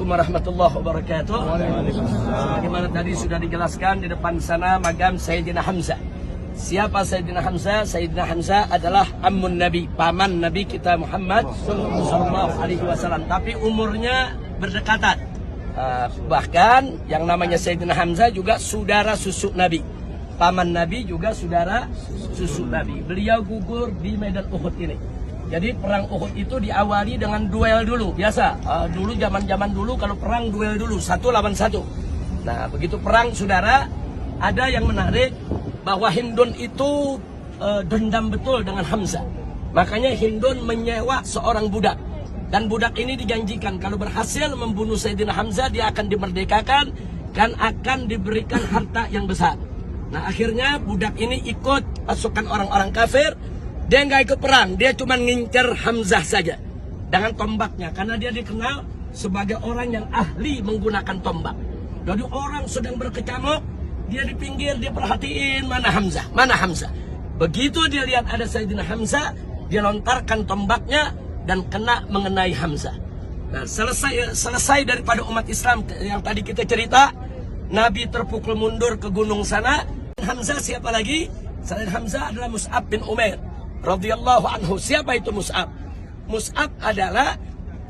Assalamualaikum warahmatullahi wabarakatuh. Bagaimana tadi sudah dijelaskan di depan sana magam Sayyidina Hamzah. Siapa Sayyidina Hamzah? Sayyidina Hamzah adalah ammun Nabi, paman Nabi kita Muhammad sallallahu alaihi wasallam. Tapi umurnya berdekatan. Bahkan yang namanya Sayyidina Hamzah juga saudara susu Nabi. Paman Nabi juga saudara susu Nabi. Beliau gugur di medan Uhud ini. Jadi perang Uhud itu diawali dengan duel dulu. Biasa, dulu zaman dulu kalau perang duel dulu, 1 lawan 1. Nah, begitu perang saudara, ada yang menarik bahwa Hindun itu dendam betul dengan Hamzah. Makanya Hindun menyewa seorang budak. Dan budak ini dijanjikan kalau berhasil membunuh Sayyidina Hamzah, dia akan dimerdekakan dan akan diberikan harta yang besar. Nah, akhirnya budak ini ikut pasukan orang-orang kafir. Dia nggak ikut perang, dia cuma ngincer Hamzah saja dengan tombaknya, karena dia dikenal sebagai orang yang ahli menggunakan tombak. Jadi orang sedang berkecamuk, dia di pinggir, dia perhatiin mana Hamzah, mana Hamzah. Begitu dia lihat ada Sayyidina Hamzah, dia lontarkan tombaknya dan kena mengenai Hamzah. Nah, selesai daripada umat Islam yang tadi kita cerita, Nabi terpukul mundur ke gunung sana. Hamzah siapa lagi? Selain Hamzah adalah Mus'ab bin Umair radhiyallahu anhu. Siapa itu Mus'ab? Mus'ab adalah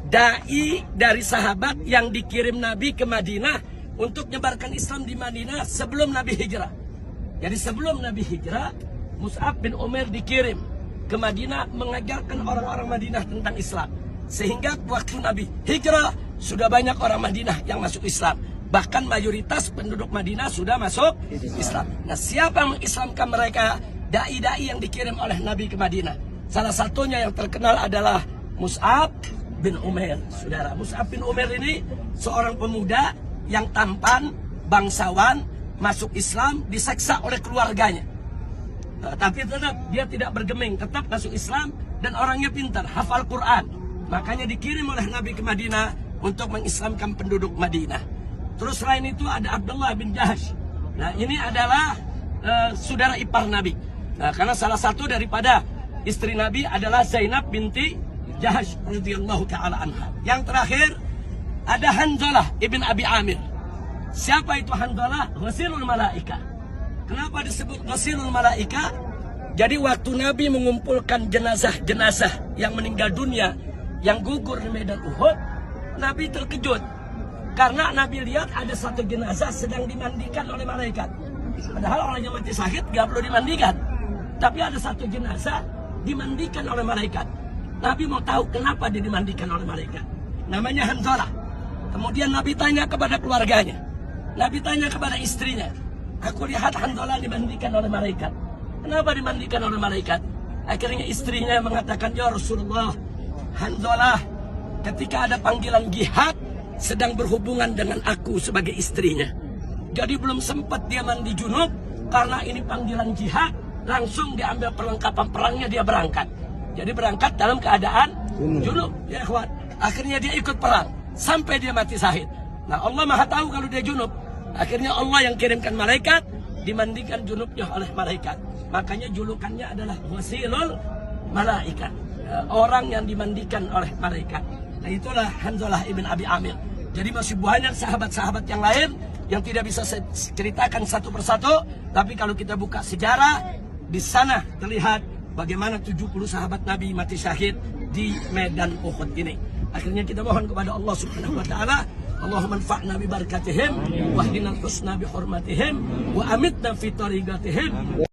dai dari sahabat yang dikirim Nabi ke Madinah untuk menyebarkan Islam di Madinah sebelum Nabi hijrah. Jadi sebelum Nabi hijrah, Mus'ab bin Umair dikirim ke Madinah mengajarkan orang-orang Madinah tentang Islam. Sehingga waktu Nabi hijrah sudah banyak orang Madinah yang masuk Islam. Bahkan mayoritas penduduk Madinah sudah masuk Islam. Nah, siapa yang mengislamkan mereka? Dai-dai yang dikirim oleh Nabi ke Madinah. Salah satunya yang terkenal adalah Mus'ab bin Umair. Saudara, Mus'ab bin Umair ini seorang pemuda yang tampan, bangsawan, masuk Islam, diseksa oleh keluarganya. Tapi tetap dia tidak bergeming, tetap masuk Islam dan orangnya pintar, hafal Quran. Makanya dikirim oleh Nabi ke Madinah untuk mengislamkan penduduk Madinah. Terus selain itu ada Abdullah bin Jahash. Nah, ini adalah saudara ipar Nabi. Nah, karena salah satu daripada istri Nabi adalah Zainab binti Jahash radhiyallahu taala anha. Yang terakhir ada Hanzalah ibn Abi Amir. Siapa itu Hanzalah? Ghasilul Malaika. Kenapa disebut Ghasilul Malaika? Jadi waktu Nabi mengumpulkan jenazah-jenazah yang meninggal dunia, yang gugur di medan Uhud, Nabi terkejut. Karena Nabi lihat ada satu jenazah sedang dimandikan oleh malaikat. Padahal orang yang mati syahid gak perlu dimandikan. Tapi ada satu jenazah dimandikan oleh malaikat. Nabi mau tahu kenapa dia dimandikan oleh malaikat. Namanya Hanzalah. Kemudian Nabi tanya kepada keluarganya. Nabi tanya kepada istrinya. Aku lihat Hanzalah dimandikan oleh malaikat. Kenapa dimandikan oleh malaikat? Akhirnya istrinya mengatakan, ya Rasulullah, Hanzalah ketika ada panggilan jihad sedang berhubungan dengan aku sebagai istrinya. Jadi belum sempat dia mandi junub, karena ini panggilan jihad, langsung diambil perlengkapan perangnya, dia berangkat. Jadi berangkat dalam keadaan junub, ya ikhwan. Akhirnya dia ikut perang sampai dia mati syahid. Nah, Allah Maha tahu kalau dia junub. Akhirnya Allah yang kirimkan malaikat, dimandikan junubnya oleh malaikat. Makanya julukannya adalah Ghasilul Malaikat, orang yang dimandikan oleh malaikat. Nah, itulah Hanzalah ibn Abi Amir. Jadi masih banyak sahabat-sahabat yang lain yang tidak bisa saya ceritakan satu persatu. Tapi kalau kita buka sejarah, di sana terlihat bagaimana 70 sahabat Nabi mati syahid di medan Uhud ini. Akhirnya kita mohon kepada Allah Subhanahu wa taala, Allahumma anfa'na bi barakatihim wahdinal husna bi hurmatihim wa amitna fi tariqatihim.